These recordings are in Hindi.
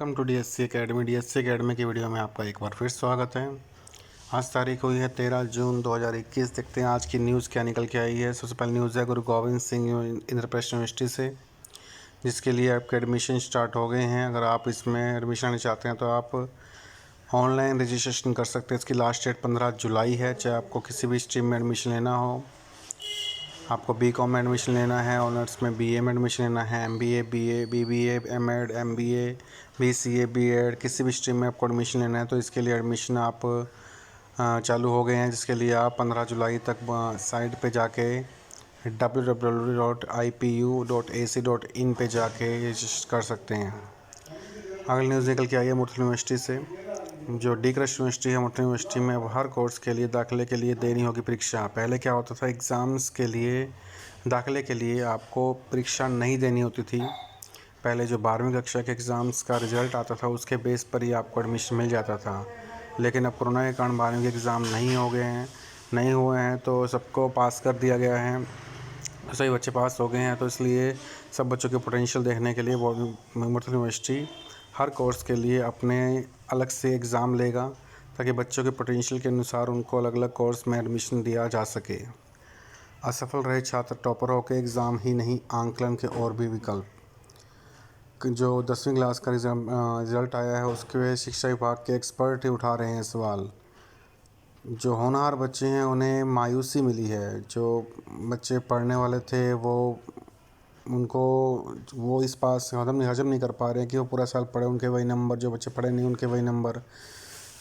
Welcome to DSC academy. DSC academy की वीडियो में आपका एक बार फिर स्वागत है। आज तारीख हुई है 13 जून 2021। देखते हैं आज की न्यूज़ क्या निकल के आई है। सबसे पहले न्यूज़ है गुरु गोविंद सिंह इंद्रप्रस्थ यूनिवर्सिटी से, जिसके लिए आपके एडमिशन स्टार्ट हो गए हैं। अगर आप इसमें एडमिशन लेना चाहते हैं तो आप ऑनलाइन रजिस्ट्रेशन कर सकते हैं। इसकी लास्ट डेट 15 जुलाई है। चाहे आपको किसी भी स्ट्रीम में एडमिशन लेना हो, आपको बीकॉम में एडमिशन लेना है, ऑनर्स में बीए में एडमिशन लेना है, MBA, BA, BBA, MEd, MBA, BCA, BEd, किसी भी स्ट्रीम में आपको एडमिशन लेना है तो इसके लिए एडमिशन आप चालू हो गए हैं, जिसके लिए आप 15 जुलाई तक साइट पे जाके www.ipu.ac.in पे जाके रजिस्टर कर सकते हैं। अगली न्यूज़ निकल के आई है मुरथल यूनिवर्सिटी से। जो डी कृष्ण यूनिवर्सिटी है, मुरथल यूनिवर्सिटी में अब हर कोर्स के लिए दाखिले के लिए देनी होगी परीक्षा। पहले क्या होता था, एग्ज़ाम्स के लिए दाखिले के लिए आपको परीक्षा नहीं देनी होती थी। पहले जो 12वीं कक्षा के एग्ज़ाम्स का रिज़ल्ट आता था उसके बेस पर ही आपको एडमिशन मिल जाता था। लेकिन अब कोरोना के कारण 12वीं के एग्ज़ाम नहीं हुए हैं तो सबको पास कर दिया गया है। सभी बच्चे पास हो गए हैं, तो इसलिए सब बच्चों के पोटेंशियल देखने के लिए मुरथल यूनिवर्सिटी हर कोर्स के लिए अपने अलग से एग्ज़ाम लेगा, ताकि बच्चों के पोटेंशियल के अनुसार उनको अलग अलग कोर्स में एडमिशन दिया जा सके। असफल रहे छात्र टॉपर होकर एग्ज़ाम ही नहीं, आंकलन के और भी विकल्प। जो 10वीं क्लास का रिज़ल्ट आया है उसके शिक्षा विभाग के एक्सपर्ट ही उठा रहे हैं सवाल। जो होनहार बच्चे हैं उन्हें मायूसी मिली है। जो बच्चे पढ़ने वाले थे वो इस बात से हजम नहीं कर पा रहे हैं कि वो पूरा साल पढ़े, उनके वही नंबर, जो बच्चे पढ़े नहीं उनके वही नंबर।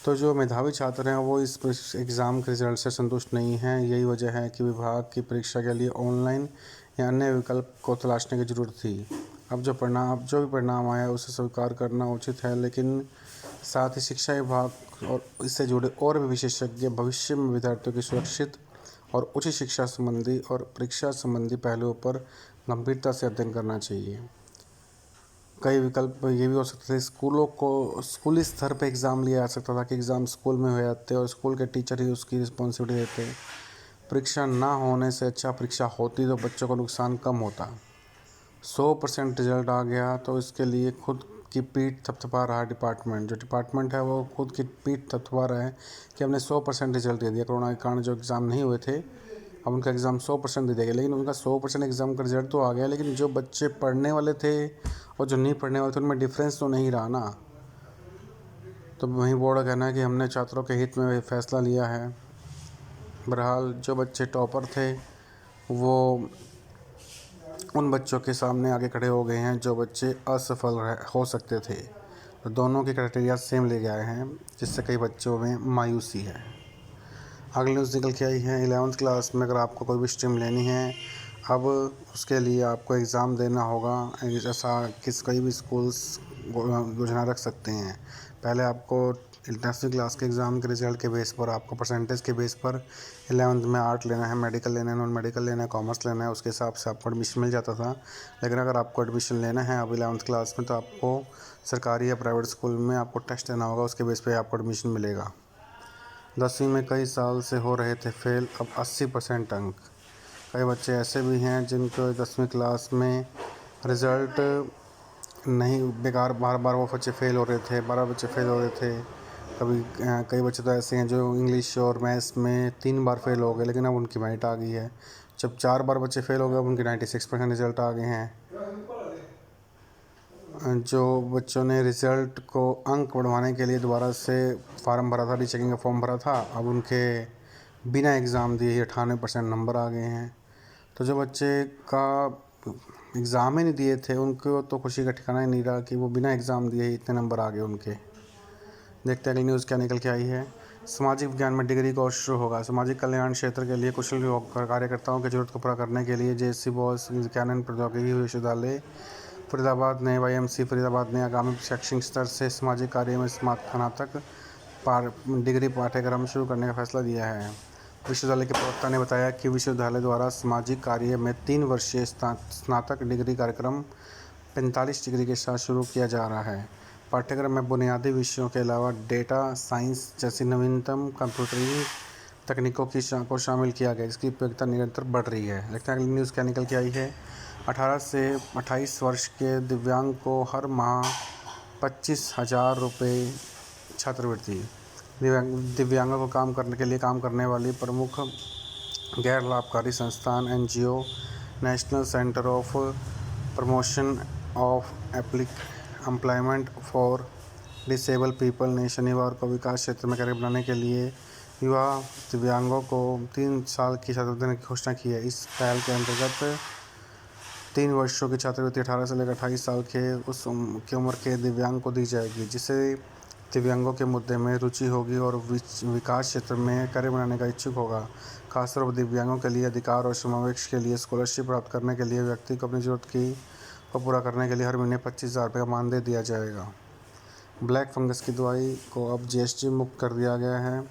तो जो मेधावी छात्र हैं वो इस एग्ज़ाम के रिज़ल्ट से संतुष्ट नहीं हैं। यही वजह है कि विभाग की परीक्षा के लिए ऑनलाइन या अन्य विकल्प को तलाशने की ज़रूरत थी। अब जो भी परिणाम आया उसे स्वीकार करना उचित है, लेकिन साथ ही शिक्षा विभाग और इससे जुड़े और भी विशेषज्ञ भविष्य में विद्यार्थियों की सुरक्षित और उचित शिक्षा संबंधी और परीक्षा संबंधी पहलुओं पर गंभीरता से अध्ययन करना चाहिए। कई विकल्प ये भी हो सकते थे, स्कूली स्तर पे एग्ज़ाम लिया जा सकता था कि एग्ज़ाम स्कूल में हो जाते और स्कूल के टीचर ही उसकी रिस्पॉन्सिबिलिटी देते। परीक्षा ना होने से अच्छा परीक्षा होती तो बच्चों को नुकसान कम होता। 100% रिजल्ट आ गया तो इसके लिए खुद की पीठ थपथपा रहा डिपार्टमेंट। जो डिपार्टमेंट है वो खुद की पीठ थपथपा रहा है कि हमने 100% रिजल्ट दे दिया। कोरोना के कारण जो एग्ज़ाम नहीं हुए थे, अब उनका एग्ज़ाम 100% दे दिया गया। लेकिन उनका 100% एग्ज़ाम का रिजल्ट तो आ गया, लेकिन जो बच्चे पढ़ने वाले थे और जो नहीं पढ़ने वाले थे उनमें डिफरेंस तो नहीं रहा ना। तो वहीं बोर्ड का कहना है कि हमने छात्रों के हित में फैसला लिया है। बहरहाल जो बच्चे टॉपर थे वो उन बच्चों के सामने आगे खड़े हो गए हैं जो बच्चे असफल हो सकते थे। तो दोनों के क्राइटेरिया सेम ले गए हैं, जिससे कई बच्चों में मायूसी है। अगली न्यूज़ निकल के आई है 11th क्लास में। अगर आपको कोई भी स्ट्रीम लेनी है, अब उसके लिए आपको एग्ज़ाम देना होगा। ऐसा कोई भी स्कूल्स योजना रख सकते हैं। पहले आपको 10वीं क्लास के एग्ज़ाम के रिज़ल्ट के बेस पर, आपको परसेंटेज के बेस पर 11th में आर्ट लेना है, मेडिकल लेना है, नॉन मेडिकल लेना है, कॉमर्स लेना है, उसके हिसाब से आपको एडमिशन मिल जाता था। लेकिन अगर आपको एडमिशन लेना है अब 11th क्लास में, तो आपको सरकारी या प्राइवेट स्कूल में आपको टेस्ट देना होगा, उसके बेस पर आपको एडमिशन मिलेगा। 10वीं में कई साल से हो रहे थे फेल, अब 80% अंक। कई बच्चे ऐसे भी हैं जिनको 10वीं क्लास में रिज़ल्ट नहीं, बेकार बार बार वो बच्चे फेल हो रहे थे, 12 बच्चे फेल हो रहे थे। कई बच्चे तो ऐसे हैं जो इंग्लिश और मैथ्स में 3 बार फेल हो गए, लेकिन अब उनकी मेरिट आ गई है। जब 4 बार बच्चे फेल हो गए, अब उनके 96% रिज़ल्ट आ गए हैं। जो बच्चों ने रिज़ल्ट को अंक बढ़वाने के लिए दोबारा से फार्म भरा था, रीचेकिंग का फॉर्म भरा था, अब उनके बिना एग्ज़ाम दिए ही 98% नंबर आ गए हैं। तो जो बच्चे का एग्ज़ाम ही नहीं दिए थे उनको तो खुशी का ठिकाना ही नहीं रहा कि वो बिना एग्ज़ाम दिए ही इतने नंबर आ गए उनके। देखते हैं अगली न्यूज़ क्या निकल के आई है। सामाजिक विज्ञान में डिग्री कोर्स शुरू होगा। सामाजिक कल्याण क्षेत्र के लिए कुशल कार्यकर्ताओं की जरूरत को पूरा करने के लिए जेएससी बॉयज़ विज्ञान एवं प्रौद्योगिकी विश्वविद्यालय फरीदाबाद ने YMC फरीदाबाद ने आगामी शैक्षणिक स्तर से सामाजिक कार्य में स्नातक डिग्री पाठ्यक्रम शुरू करने का फैसला लिया है। विश्वविद्यालय के प्रवक्ता ने बताया कि विश्वविद्यालय द्वारा सामाजिक कार्य में 3 वर्षीय स्नातक डिग्री कार्यक्रम 45 डिग्री के साथ शुरू किया जा रहा है। पाठ्यक्रम में बुनियादी विषयों के अलावा डेटा साइंस जैसी नवीनतम कंप्यूटरिंग तकनीकों को शामिल किया गया, जिसकी उपयोगिता निरंतर बढ़ रही है। देखते हैं अगली न्यूज़ क्या निकल के आई है। 18 से 28 वर्ष के दिव्यांग को हर माह ₹25,000 छात्रवृत्ति। दिव्यांगों को काम करने वाली प्रमुख गैर लाभकारी संस्थान NGO national centre of promotion of employment for disable people ने शनिवार को विकास क्षेत्र में करियर बनाने के लिए युवा दिव्यांगों को 3 साल की छात्रवृत्ति देने की घोषणा की है। इस पहल के अंतर्गत 3 वर्षों की छात्रवृत्ति 18 से लेकर 28 साल की उम्र के दिव्यांग को दी जाएगी, जिसे दिव्यांगों के मुद्दे में रुचि होगी और विकास क्षेत्र में करियर बनाने का इच्छुक होगा। खासतौर पर दिव्यांगों के लिए अधिकार और समावेश के लिए स्कॉलरशिप प्राप्त करने के लिए व्यक्ति को अपनी ज़रूरत को पूरा करने के लिए हर महीने ₹25,000 का मानदेय दिया जाएगा। ब्लैक फंगस की दवाई को अब GST मुक्त कर दिया गया है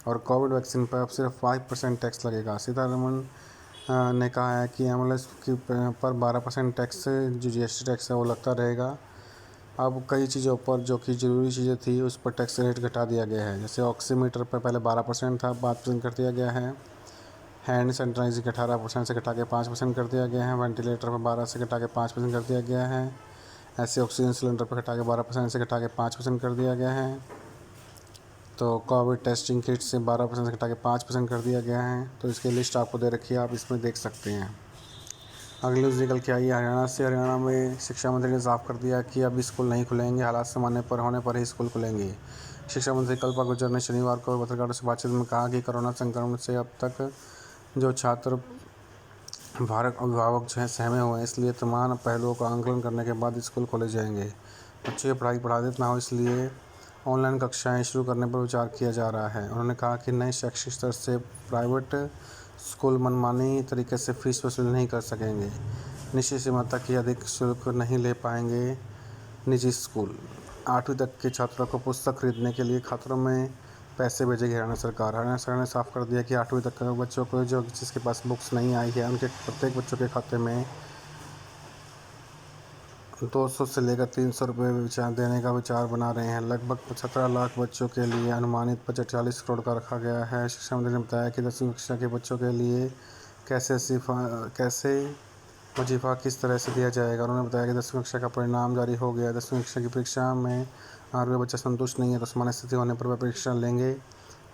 और कोविड वैक्सीन पर अब सिर्फ 5% टैक्स लगेगा। सीतारमण ने कहा है कि MLS पर 12% टैक्स जो GST टैक्स है वो लगता रहेगा। अब कई चीज़ों पर जो कि ज़रूरी चीज़ें थी उस पर टैक्स रेट घटा दिया गया है। जैसे ऑक्सीमीटर पर पहले 12% था, 5% कर दिया गया है। हैंड सैनिटाइजर 18% से घटा के 5% कर दिया गया है। वेंटिलेटर पर 12 से घटा के 5% कर दिया गया है। ऐसे ऑक्सीजन सिलेंडर पर घटा के 12% से घटा के 5% कर दिया गया है। तो कोविड टेस्टिंग किट से 12% से घटा के 5% कर दिया गया है। तो इसकी लिस्ट आपको दे रखी है, आप इसमें देख सकते हैं। अगली न्यूज़ निकल के आई है हरियाणा से। हरियाणा में शिक्षा मंत्री ने साफ कर दिया कि अब स्कूल नहीं खुलेंगे, हालात सामान्य पर होने पर ही स्कूल खुलेंगे। शिक्षा मंत्री कल्पा गुर्जर ने शनिवार को पत्रकारों से बातचीत में कहा कि कोरोना संक्रमण से अब तक जो छात्र अभिभावक जो हैं सहमे हुए हैं, इसलिए तमाम पहलुओं का आंकलन करने के बाद स्कूल खोले जाएंगे। बच्चों की पढ़ाई प्रभावित ना हो, इसलिए ऑनलाइन कक्षाएं शुरू करने पर विचार किया जा रहा है। उन्होंने कहा कि नए शैक्षिक स्तर से प्राइवेट स्कूल मनमानी तरीके से फीस वसूल नहीं कर सकेंगे। निश्चित सीमा तक ही अधिक शुल्क नहीं ले पाएंगे निजी स्कूल। 8वीं तक के छात्रों को पुस्तक खरीदने के लिए खातों में पैसे भेजेगी हरियाणा सरकार। हरियाणा सरकार ने साफ कर दिया कि 8वीं तक के बच्चों को जो जिसके पास बुक्स नहीं आई है, उनके प्रत्येक बच्चों के खाते में 200 से लेकर 300 रुपये देने का विचार बना रहे हैं। लगभग 17 लाख बच्चों के लिए अनुमानित बजट 40 करोड़ का रखा गया है। शिक्षा मंत्री ने बताया कि 10वीं कक्षा के बच्चों के लिए कैसे वजीफ़ा किस तरह से दिया जाएगा। उन्होंने बताया कि 10वीं कक्षा का परिणाम जारी हो गया। 10वीं कक्षा की परीक्षा में अगर वे बच्चा संतुष्ट नहीं है तो सामान्य स्थिति होने पर वे परीक्षा लेंगे।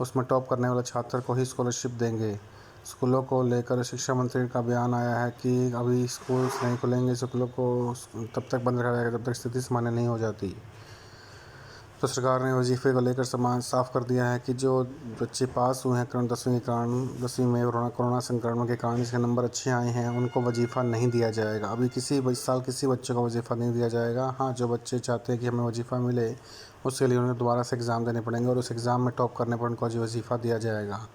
उसमें टॉप करने वाले छात्र को ही स्कॉलरशिप देंगे। स्कूलों को लेकर शिक्षा मंत्री का बयान आया है कि अभी स्कूल नहीं खुलेंगे, स्कूलों को तब तक बंद रखा जाएगा जब तक स्थिति सामान्य नहीं हो जाती। तो सरकार ने वजीफ़े को लेकर साफ कर दिया है कि जो बच्चे पास हुए हैं 10वीं में कोरोना संक्रमण के कारण जिसके नंबर अच्छे आए हैं, उनको वजीफ़ा नहीं दिया जाएगा। अभी इस साल किसी बच्चे को वजीफ़ा नहीं दिया जाएगा। हाँ, जो बच्चे चाहते हैं कि हमें वजीफ़ा मिले, उसके लिए उन्हें दोबारा से एग्ज़ाम देने पड़ेंगे और उस एग्ज़ाम में टॉप करने पर उनको वजीफ़ा दिया जाएगा।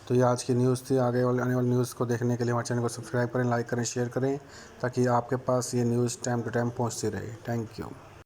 तो ये आज की न्यूज़ थी। आने वाली न्यूज़ को देखने के लिए हमारे चैनल को सब्सक्राइब करें, लाइक करें, शेयर करें, ताकि आपके पास ये न्यूज़ टाइम टू टाइम पहुँचती रहे। Thank you.